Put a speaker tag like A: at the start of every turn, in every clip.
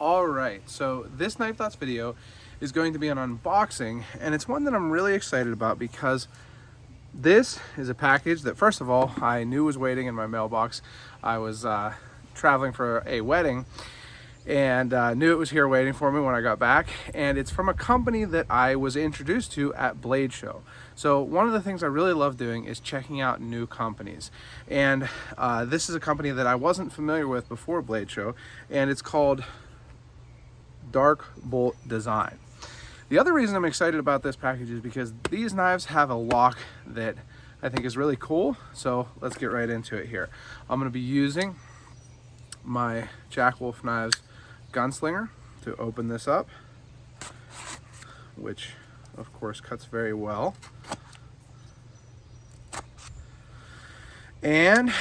A: All right, so this Knife Thoughts video is going to be an unboxing, and it's one that I'm really excited about because this is a package that, first of all, I knew was waiting in my mailbox. I was traveling for a wedding and knew it was here waiting for me when I got back, and it's from a company that I was introduced to at Blade Show. So one of the things I really love doing is checking out new companies, and this is a company that I wasn't familiar with before Blade Show, and it's called Dark Bolt Design. The other reason I'm excited about this package is because these knives have a lock that I think is really cool. So let's get right into it here. I'm going to be using my Jack Wolf Knives gunslinger to open this up, which of course cuts very well. And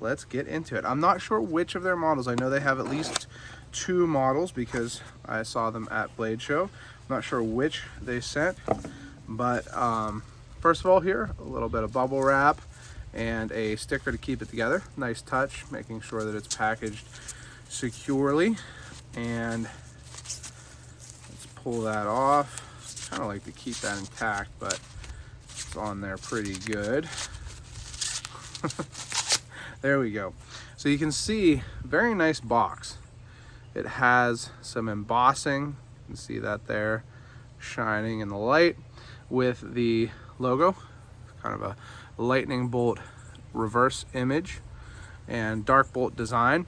A: let's get into it. I'm not sure which of their models. I know they have at least 2 models because I saw them at Blade Show. I'm not sure which they sent, but first of all, here a little bit of bubble wrap and a sticker to keep it together. Nice touch, making sure that it's packaged securely. And let's pull that off. Kind of like to keep that intact, but it's on there pretty good. There we go. So you can see, very nice box. It has some embossing, you can see that there, shining in the light, with the logo, kind of a lightning bolt reverse image, and dark bolt design.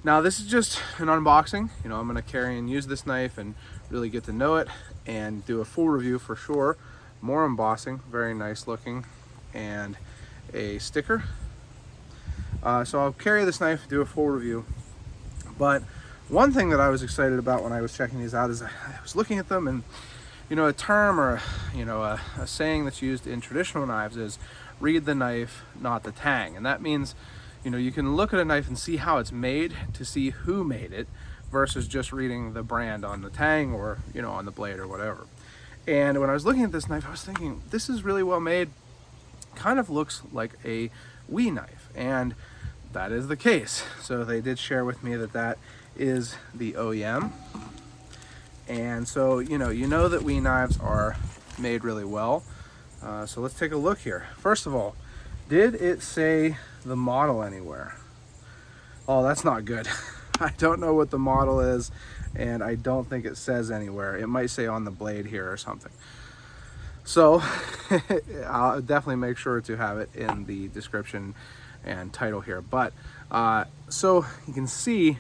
A: Now this is just an unboxing. You know, I'm gonna carry and use this knife and really get to know it and do a full review for sure. More embossing, very nice looking, and a sticker. So I'll carry this knife, do a full review. But one thing that I was excited about when I was checking these out is I was looking at them, and you know, a term or a saying that's used in traditional knives is read the knife, not the tang. And that means, you know, you can look at a knife and see how it's made to see who made it versus just reading the brand on the tang or, you know, on the blade or whatever. And when I was looking at this knife, I was thinking, this is really well made. Kind of looks like a WE knife, and that is the case. So they did share with me that that is the OEM, and so you know that WE knives are made really well. So let's take a look here. First of all, did it say the model anywhere? Oh, that's not good. I don't know what the model is, and I don't think it says anywhere. It might say on the blade here or something. So I'll definitely make sure to have it in the description and title here. But so you can see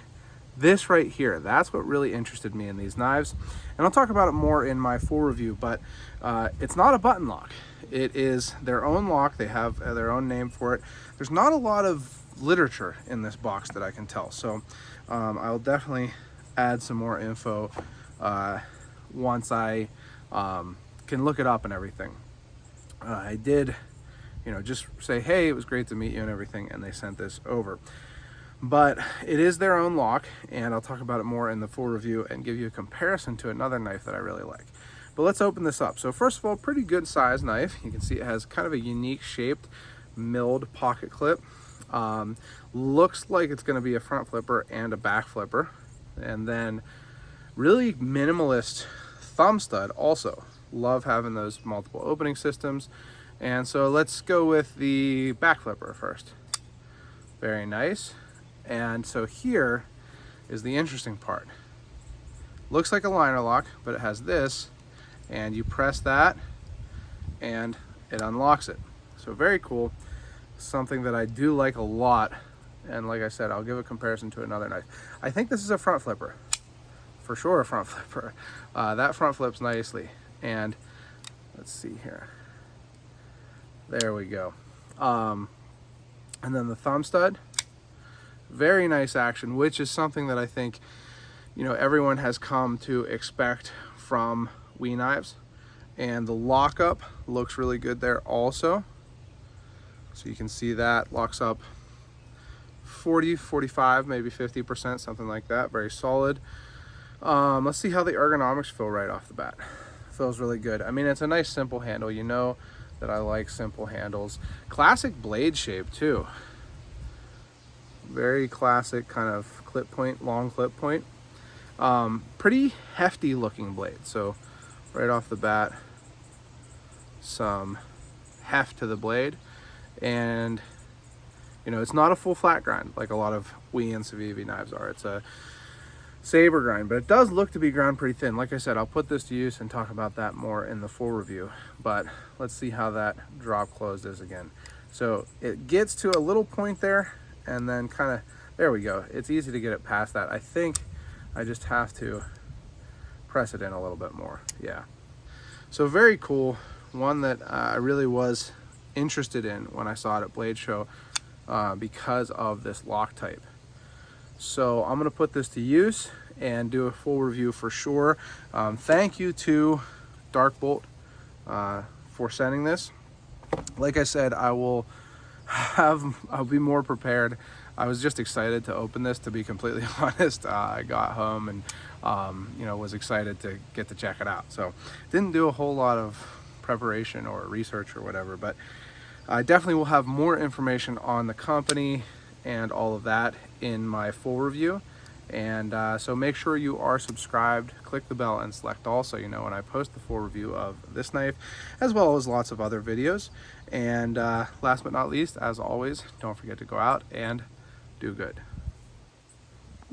A: this right here, that's what really interested me in these knives. And I'll talk about it more in my full review, but it's not a button lock. It is their own lock. They have their own name for it. There's not a lot of literature in this box that I can tell. So I'll definitely add some more info once I can look it up and everything. I did, you know, just say, hey, it was great to meet you and everything, and they sent this over. But it is their own lock, and I'll talk about it more in the full review and give you a comparison to another knife that I really like. But let's open this up. So first of all, pretty good size knife. You can see it has kind of a unique shaped milled pocket clip. Looks like it's going to be a front flipper and a back flipper, and then really minimalist thumb stud also. Love having those multiple opening systems. And so let's go with the back flipper first. Very nice. And so here is the interesting part. Looks like a liner lock, but it has this, and you press that and it unlocks it. So very cool. Something that I do like a lot. And like I said, I'll give a comparison to another knife. I think this is a front flipper. For sure a front flipper. That front flips nicely. And let's see here. There we go. And then the thumb stud, very nice action, which is something that I think, you know, everyone has come to expect from WE knives. And the lockup looks really good there also. So you can see that locks up 40, 45, maybe 50%, something like that. Very solid. Let's see how the ergonomics feel right off the bat. Feels really good. I mean, it's a nice simple handle. You know that I like simple handles. Classic blade shape too. Very classic kind of clip point, long clip point. Pretty hefty looking blade. So right off the bat, some heft to the blade, and you know, it's not a full flat grind like a lot of WE and Civivi knives are. It's a saber grind, but it does look to be ground pretty thin. Like I said, I'll put this to use and talk about that more in the full review, but let's see how that drop closed is again. So it gets to a little point there, and then kind of, there we go. It's easy to get it past that. I think I just have to press it in a little bit more. Yeah. So very cool. One that I really was interested in when I saw it at Blade Show because of this lock type. So I'm gonna put this to use and do a full review for sure. Thank you to Darkbolt for sending this. Like I said, I'll be more prepared. I was just excited to open this, to be completely honest. I got home and you know, was excited to get to check it out. So didn't do a whole lot of preparation or research or whatever, but I definitely will have more information on the company and all of that in my full review. And so make sure you are subscribed, click the bell and select all, so you know when I post the full review of this knife, as well as lots of other videos. And last but not least, as always, don't forget to go out and do good.